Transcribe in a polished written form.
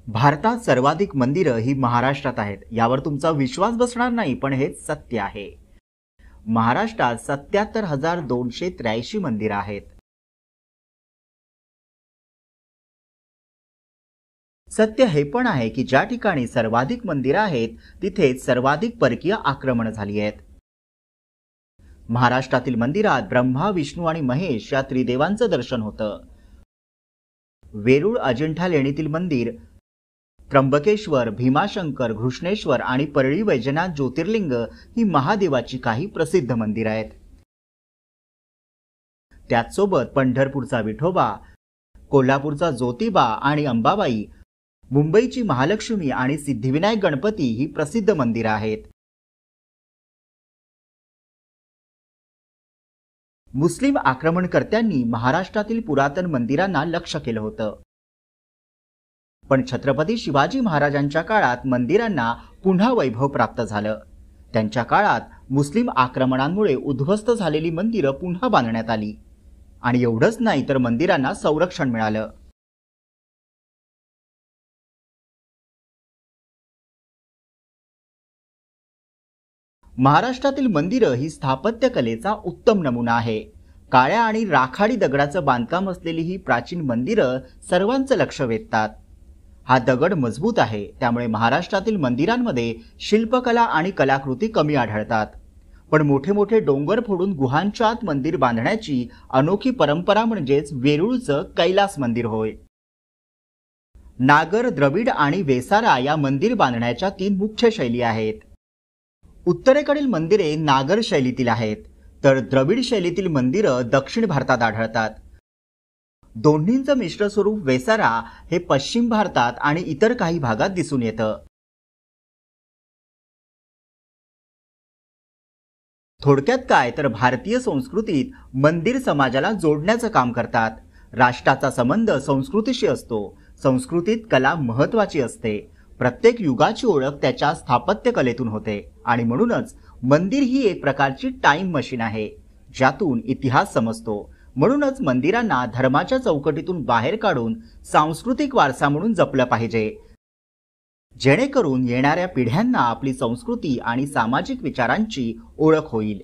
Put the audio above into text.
भारतात सर्वाधिक मंदिरं ही महाराष्ट्रात आहेत। यावर तुमचा विश्वास बसणार नाही, पण हे सत्य आहे। महाराष्ट्रात 77,283 मंदिरं आहेत। सत्य हे पण आहे की ज्या ठिकाणी सर्वाधिक मंदिरं आहेत तिथेच सर्वाधिक परकीय आक्रमण झाली आहेत। महाराष्ट्रातील मंदिरात ब्रह्मा, विष्णू आणि महेश या त्रिदेवांचं दर्शन होतं। वेरूळ अजिंठा लेणीतील मंदिर, त्र्यंबकेश्वर, भीमाशंकर, घृष्णेश्वर आणि परळी वैजनाथ ज्योतिर्लिंग ही महादेवाची काही प्रसिद्ध मंदिरं आहेत। त्याचसोबत पंढरपूरचा विठोबा, कोल्हापूरचा ज्योतिबा आणि अंबाबाई, मुंबईची महालक्ष्मी आणि सिद्धिविनायक गणपती ही प्रसिद्ध मंदिरं आहेत। मुस्लिम आक्रमणकर्त्यांनी महाराष्ट्रातील पुरातन मंदिरांना लक्ष्य केलं होतं, पण छत्रपती शिवाजी महाराजांच्या काळात मंदिरांना पुन्हा वैभव प्राप्त झालं। त्यांच्या काळात मुस्लिम आक्रमणांमुळे उद्ध्वस्त झालेली मंदिरं पुन्हा बांधण्यात आली आणि एवढंच नाही तर मंदिरांना संरक्षण मिळालं। महाराष्ट्रातील मंदिरं ही स्थापत्यकलेचा उत्तम नमुना आहे। काळ्या आणि राखाडी दगडाचं बांधकाम असलेली ही प्राचीन मंदिरं सर्वांचं लक्ष वेधतात। हा दगड मजबूत आहे, त्यामुळे महाराष्ट्रातील मंदिरांमध्ये शिल्पकला आणि कलाकृती कमी आढळतात। पण मोठे मोठे डोंगर फोडून गुहांच्या आत मंदिर बांधण्याची अनोखी परंपरा म्हणजेच वेरूळचं कैलास मंदिर होय। नागर, द्रविड आणि वेसारा या मंदिर बांधण्याच्या 3 मुख्य शैली आहेत। उत्तरेकडील मंदिरे नागर शैलीतील आहेत, तर द्रविड शैलीतील मंदिरं दक्षिण भारतात आढळतात। दोन्हींचं मिश्र स्वरूप वेसारा हे पश्चिम भारतात आणि इतर काही भागात दिसून येतं। थोडक्यात काय तर भारतीय संस्कृतीत मंदिर समाजाला जोडण्याचं काम करतात। राष्ट्राचा संबंध संस्कृतीशी असतो। संस्कृतीत कला महत्त्वाची असते। प्रत्येक युगाची ओळख त्याच्या स्थापत्यकलेतून होते आणि म्हणूनच मंदिर ही एक प्रकारची टाइम मशीन आहे, ज्यातून इतिहास समजतो। म्हणूनच मंदिरांना धर्माच्या चौकटीतून बाहेर काढून सांस्कृतिक वारसा म्हणून जपलं पाहिजे, जेणेकरून येणाऱ्या पिढ्यांना आपली संस्कृती आणि सामाजिक विचारांची ओळख होईल।